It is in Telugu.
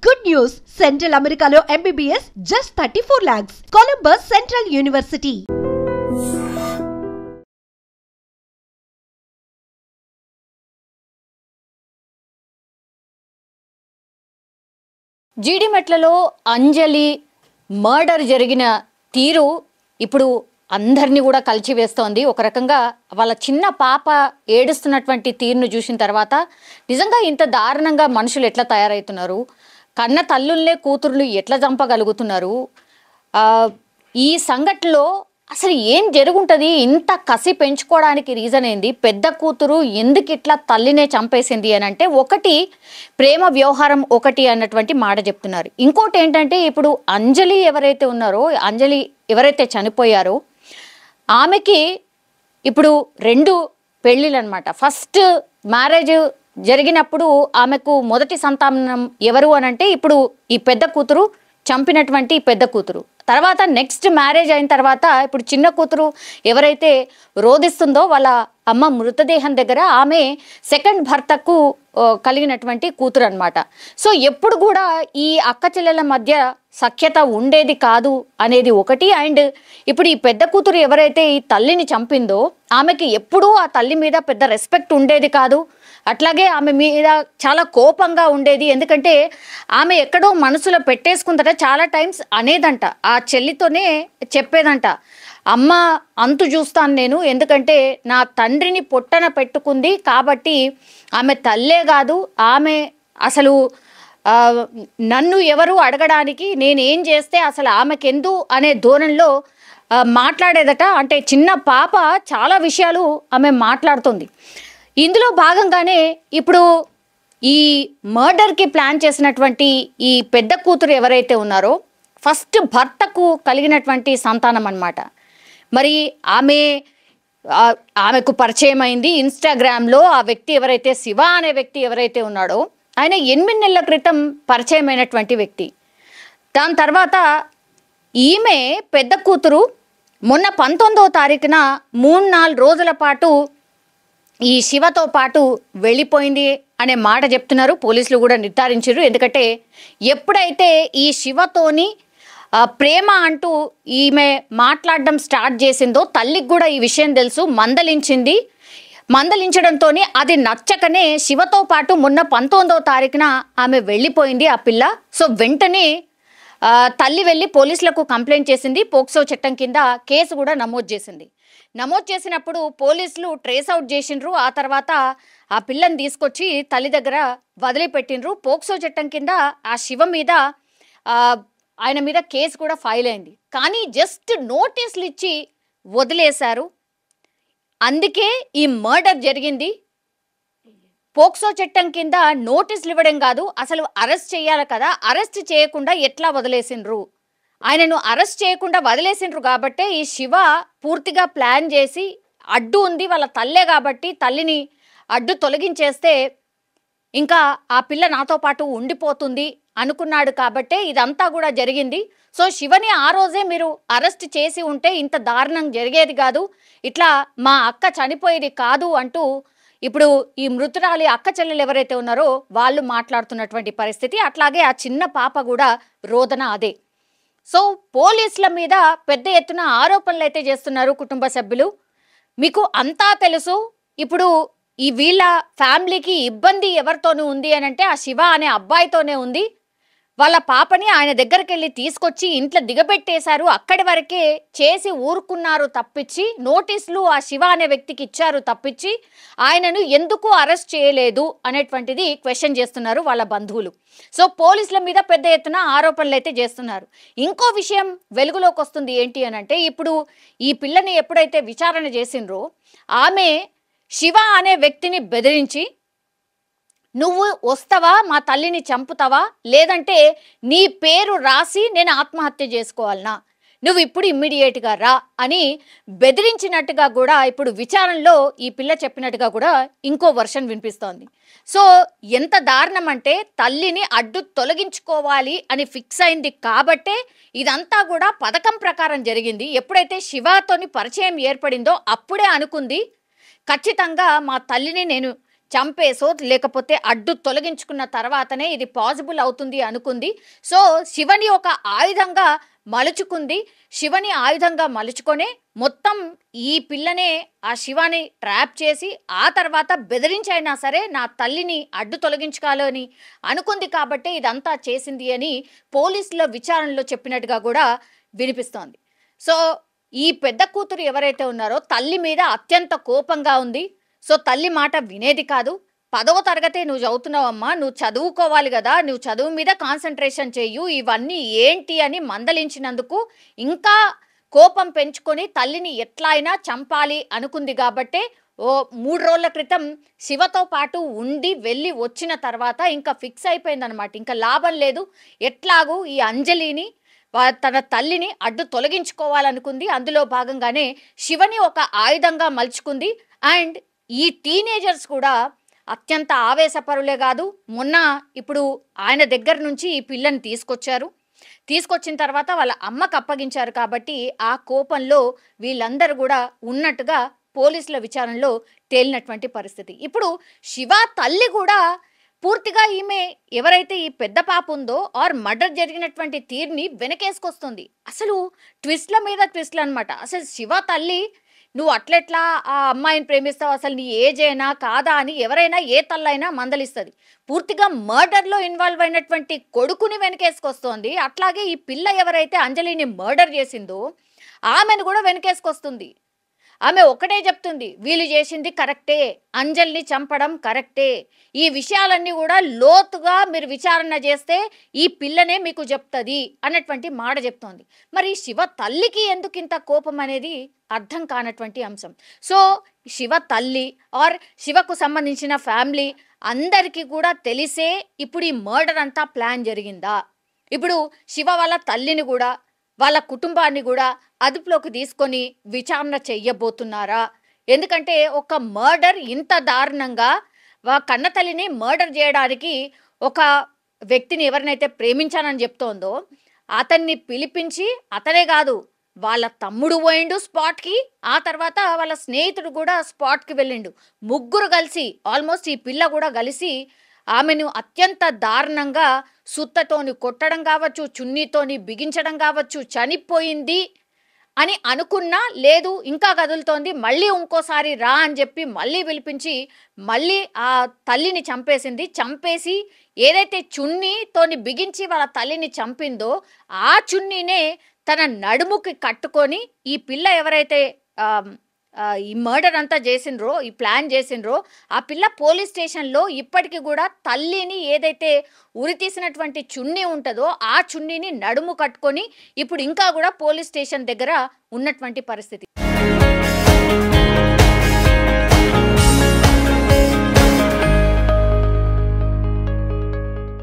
Good news! Central Americano MBBS just 34 lakhs. Columbus Central University. జీడిమెట్లలో అంజలి మర్డర్ జరిగిన తీరు ఇప్పుడు అందరినీ కూడా కలిచివేస్తోంది. ఒక రకంగా వాళ్ళ చిన్న పాప ఏడుస్తున్నటువంటి తీరును చూసిన తర్వాత నిజంగా ఇంత దారుణంగా మనుషులు ఎట్లా తయారవుతున్నారు, కన్న తల్లుల్నే కూతుర్లు ఎట్లా చంపగలుగుతున్నారు, ఈ సంఘటనలో అసలు ఏం జరుగుంటుంది, ఇంత కసి పెంచుకోవడానికి రీజన్ ఏంది, పెద్ద కూతురు ఎందుకు ఇట్లా తల్లినే చంపేసింది అని అంటే ఒకటి ప్రేమ వ్యవహారం ఒకటి అన్నటువంటి మాట చెప్తున్నారు. ఇంకోటి ఏంటంటే ఇప్పుడు అంజలి ఎవరైతే ఉన్నారో, అంజలి ఎవరైతే చనిపోయారో ఆమెకి ఇప్పుడు 2 పెళ్ళిళ్ళు అనమాట. ఫస్ట్ మ్యారేజ్ జరిగినప్పుడు ఆమెకు మొదటి సంతానం ఎవరు అనంటే ఇప్పుడు ఈ పెద్ద కూతురు చంపినటువంటి పెద్ద కూతురు. తర్వాత నెక్స్ట్ మ్యారేజ్ అయిన తర్వాత ఇప్పుడు చిన్న కూతురు ఎవరైతే రోధిస్తుందో వాళ్ళ అమ్మ మృతదేహం దగ్గర ఆమె సెకండ్ భర్తకు కలిగినటువంటి కూతురు అనమాట. సో ఎప్పుడు కూడా ఈ అక్క చెల్లెల మధ్య సఖ్యత ఉండేది కాదు అనేది ఒకటి. అండ్ ఇప్పుడు ఈ పెద్ద కూతురు ఎవరైతే ఈ తల్లిని చంపిందో ఆమెకి ఎప్పుడూ ఆ తల్లి మీద పెద్ద రెస్పెక్ట్ ఉండేది కాదు. అట్లాగే ఆమె మీద చాలా కోపంగా ఉండేది. ఎందుకంటే ఆమె ఎక్కడో మనసులో పెట్టేసుకుందట, చాలా టైమ్స్ అనేదంట, ఆ చెల్లితోనే చెప్పేదంట, అమ్మ అంతు చూస్తాను నేను, ఎందుకంటే నా తండ్రిని పొట్టన పెట్టుకుంది కాబట్టి ఆమె తల్లే కాదు, ఆమె అసలు నన్ను ఎవరు అడగడానికి, నేనేం చేస్తే అసలు ఆమెకెందు అనే ధోరణిలో మాట్లాడేదట. అంటే చిన్న పాప చాలా విషయాలు ఆమె మాట్లాడుతుంది. ఇందులో భాగంగానే ఇప్పుడు ఈ మర్డర్కి ప్లాన్ చేసినటువంటి ఈ పెద్ద కూతురు ఎవరైతే ఉన్నారో ఫస్ట్ భర్తకు కలిగినటువంటి సంతానం అన్నమాట. మరి ఆమెకు పరిచయం అయింది ఇన్స్టాగ్రామ్లో. ఆ వ్యక్తి ఎవరైతే శివ అనే వ్యక్తి ఎవరైతే ఉన్నాడో ఆయన 8 నెలల క్రితం పరిచయమైనటువంటి వ్యక్తి. దాని తర్వాత ఈమె పెద్ద కూతురు మొన్న 19వ తారీఖున 3-4 రోజుల పాటు ఈ శివతో పాటు వెళ్ళిపోయింది అనే మాట చెప్తున్నారు. పోలీసులు కూడా నిర్ధారించారు. ఎందుకంటే ఎప్పుడైతే ఈ శివతోని ప్రేమ అంటూ ఈమె మాట్లాడడం స్టార్ట్ చేసిందో తల్లికి కూడా ఈ విషయం తెలుసు, మందలించింది. మందలించడంతో అది నచ్చకనే శివతో పాటు మొన్న 19వ తారీఖున ఆమె వెళ్ళిపోయింది ఆ పిల్ల. సో వెంటనే తల్లి వెళ్ళి పోలీసులకు కంప్లైంట్ చేసింది. పోక్సో చట్టం కింద కేసు కూడా నమోదు చేసింది. నమోదు చేసినప్పుడు పోలీసులు ట్రేస్ అవుట్ చేసిండ్రు. ఆ తర్వాత ఆ పిల్లని తీసుకొచ్చి తల్లి దగ్గర వదిలిపెట్టిండ్రు. పోక్సో చట్టం కింద ఆ శివ మీద ఆయన మీద కేసు కూడా ఫైల్ అయింది. కానీ జస్ట్ నోటీసులు ఇచ్చి వదిలేశారు. అందుకే ఈ మర్డర్ జరిగింది. పోక్సో చట్టం కింద నోటీసులు ఇవ్వడం కాదు, అసలు అరెస్ట్ చేయాలి కదా, అరెస్ట్ చేయకుండా ఎట్లా వదిలేసిండ్రు, ఆయనను అరెస్ట్ చేయకుండా వదిలేసిండ్రు కాబట్టే ఈ శివ పూర్తిగా ప్లాన్ చేసి అడ్డు ఉంది వాళ్ళ తల్లే కాబట్టి తల్లిని అడ్డు తొలగించేస్తే ఇంకా ఆ పిల్ల నాతో పాటు ఉండిపోతుంది అనుకున్నాడు కాబట్టే ఇదంతా కూడా జరిగింది. సో శివని ఆ రోజే మీరు అరెస్ట్ చేసి ఉంటే ఇంత దారుణం జరిగేది కాదు, ఇట్లా మా అక్క చనిపోయేది కాదు అంటూ ఇప్పుడు ఈ మృతురాలి అక్క చెల్లెలు ఎవరైతే ఉన్నారో వాళ్ళు మాట్లాడుతున్నటువంటి పరిస్థితి. అట్లాగే ఆ చిన్న పాప కూడా రోదన అదే. సో పోలీసుల మీద పెద్ద ఎత్తున ఆరోపణలు అయితే చేస్తున్నారు కుటుంబ సభ్యులు. మీకు అంతా తెలుసు, ఇప్పుడు ఈ వీళ్ళ ఫ్యామిలీకి ఇబ్బంది ఎవరితోనూ ఉంది అని అంటే ఆ శివ అనే అబ్బాయితోనే ఉంది. వాళ్ళ పాపని ఆయన దగ్గరికి వెళ్ళి తీసుకొచ్చి ఇంట్లో దిగబెట్టేశారు, అక్కడి వరకే చేసి ఊరుకున్నారు తప్పించి, నోటీసులు ఆ శివ అనే వ్యక్తికి ఇచ్చారు తప్పించి ఆయనను ఎందుకు అరెస్ట్ చేయలేదు అనేటువంటిది క్వశ్చన్ చేస్తున్నారు వాళ్ళ బంధువులు. సో పోలీసుల మీద పెద్ద ఎత్తున ఆరోపణలు అయితే చేస్తున్నారు. ఇంకో విషయం వెలుగులోకి వస్తుంది ఏంటి అని అంటే ఇప్పుడు ఈ పిల్లని ఎప్పుడైతే విచారణ చేసిండ్రో ఆమె శివ అనే వ్యక్తిని బెదిరించి, నువ్వు వస్తావా మా తల్లిని చంపుతావా, లేదంటే నీ పేరు రాసి నేను ఆత్మహత్య చేసుకోవాలనా, నువ్వు ఇప్పుడు ఇమ్మీడియట్గా రా అని బెదిరించినట్టుగా కూడా ఇప్పుడు విచారణలో ఈ పిల్ల చెప్పినట్టుగా కూడా ఇంకో వర్షన్ వినిపిస్తోంది. సో ఎంత దారుణం అంటే తల్లిని అడ్డు తొలగించుకోవాలి అని ఫిక్స్ అయింది కాబట్టే ఇదంతా కూడా పథకం ప్రకారం జరిగింది. ఎప్పుడైతే శివతోని పరిచయం ఏర్పడిందో అప్పుడే అనుకుంది ఖచ్చితంగా మా తల్లిని నేను చంపేసో లేకపోతే అడ్డు తొలగించుకున్న తర్వాతనే ఇది పాసిబుల్ అవుతుంది అనుకుంది. సో శివని ఒక ఆయుధంగా మలుచుకుంది. శివని ఆయుధంగా మలుచుకొనే మొత్తం ఈ పిల్లనే ఆ శివాని ట్రాప్ చేసి ఆ తర్వాత బెదిరించైనా సరే నా తల్లిని అడ్డు తొలగించుకోవాలని అనుకుంది కాబట్టి ఇదంతా చేసింది అని పోలీసుల విచారణలో చెప్పినట్టుగా కూడా వినిపిస్తోంది. సో ఈ పెద్ద కూతురు ఎవరైతే ఉన్నారో తల్లి మీద అత్యంత కోపంగా ఉంది. సో తల్లి మాట వినేది కాదు. 10వ తరగతి నువ్వు చదువుతున్నావమ్మా, నువ్వు చదువుకోవాలి కదా, నువ్వు చదువు మీద కాన్సన్ట్రేషన్ చెయ్యు, ఇవన్నీ ఏంటి అని మందలించినందుకు ఇంకా కోపం పెంచుకొని తల్లిని ఎట్లా అయినా చంపాలి అనుకుంది. కాబట్టే 3 రోజుల క్రితం శివతో పాటు ఉండి వెళ్ళి వచ్చిన తర్వాత ఇంకా ఫిక్స్ అయిపోయిందనమాట. ఇంకా లాభం లేదు, ఎట్లాగూ ఈ అంజలిని తన తల్లిని అడ్డు తొలగించుకోవాలనుకుంది. అందులో భాగంగానే శివని ఒక ఆయుధంగా మలుచుకుంది. అండ్ ఈ టీనేజర్స్ కూడా అత్యంత ఆవేశపరులే కాదు, మొన్న ఇప్పుడు ఆయన దగ్గర నుంచి ఈ పిల్లని తీసుకొచ్చిన తర్వాత వాళ్ళ అమ్మకు అప్పగించారు. కాబట్టి ఆ కోపంలో వీళ్ళందరూ కూడా ఉన్నట్టుగా పోలీసుల విచారణలో తేలినటువంటి పరిస్థితి. ఇప్పుడు శివ తల్లి కూడా పూర్తిగా ఈమె ఎవరైతే ఈ పెద్ద పాప ఉందో ఆర్ మర్డర్ జరిగినటువంటి తీరుని వెనకేసుకొస్తుంది. అసలు ట్విస్ట్ల మీద ట్విస్ట్లు అనమాట. అసలు శివ తల్లి నువ్వు అట్లెట్లా ఆ అమ్మాయిని ప్రేమిస్తావు, అసలు నీ ఏజ్ అయినా కాదా అని ఎవరైనా ఏ తల్లైనా మందలిస్తుంది. పూర్తిగా మర్డర్లో ఇన్వాల్వ్ అయినటువంటి కొడుకుని వెనకేసుకొస్తోంది. అట్లాగే ఈ పిల్ల ఎవరైతే అంజలిని మర్డర్ చేసిందో ఆమెను కూడా వెనకేసుకొస్తుంది. ఆమె ఒకటే చెప్తుంది, వీళ్ళు చేసింది కరెక్టే, అంజలిని చంపడం కరెక్టే, ఈ విషయాలన్నీ కూడా లోతుగా మీరు విచారణ చేస్తే ఈ పిల్లనే మీకు చెప్తుంది అన్నటువంటి మాట చెప్తోంది. మరి శివ తల్లికి ఎందుకు ఇంత కోపం అనేది అర్థం కానటువంటి అంశం. సో శివ తల్లి ఆర్ శివకు సంబంధించిన ఫ్యామిలీ అందరికీ కూడా తెలిసే ఇప్పుడు ఈ మర్డర్ అంతా ప్లాన్ జరిగిందా? ఇప్పుడు శివ వాళ్ళ తల్లిని కూడా వాళ్ళ కుటుంబాన్ని కూడా అదుపులోకి తీసుకొని విచారణ చెయ్యబోతున్నారా? ఎందుకంటే ఒక మర్డర్ ఇంత దారుణంగా కన్న తల్లిని మర్డర్ చేయడానికి ఒక వ్యక్తిని ఎవరినైతే ప్రేమించానని చెప్తోందో అతన్ని పిలిపించి, అతనే కాదు వాళ్ళ తమ్ముడు పోయిండు స్పాట్కి, ఆ తర్వాత వాళ్ళ స్నేహితుడు కూడా స్పాట్కి వెళ్ళిండు. ముగ్గురు కలిసి ఆల్మోస్ట్ ఈ పిల్ల కూడా కలిసి ఆమెను అత్యంత దారుణంగా సుత్తతోని కొట్టడం కావచ్చు, చున్నీతోని బిగించడం కావచ్చు, చనిపోయింది అని అనుకున్నా లేదు ఇంకా కదులుతోంది, మళ్ళీ ఇంకోసారి రా అని చెప్పి మళ్ళీ పిలిపించి మళ్ళీ ఆ తల్లిని చంపేసి ఏదైతే చున్నీతోని బిగించి వాళ్ళ తల్లిని చంపిందో ఆ చున్నీనే తన నడుముకి కట్టుకొని ఈ పిల్ల ఎవరైతే ఈ మర్డర్ అంతా చేసిండ్రో, ఈ ప్లాన్ చేసిండ్రో ఆ పిల్ల పోలీస్ స్టేషన్లో ఇప్పటికీ కూడా తల్లిని ఏదైతే ఉరి తీసినటువంటి చున్నీ ఉంటుందో ఆ చున్నీని నడుము కట్టుకొని ఇప్పుడు ఇంకా కూడా పోలీస్ స్టేషన్ దగ్గర ఉన్నటువంటి పరిస్థితి.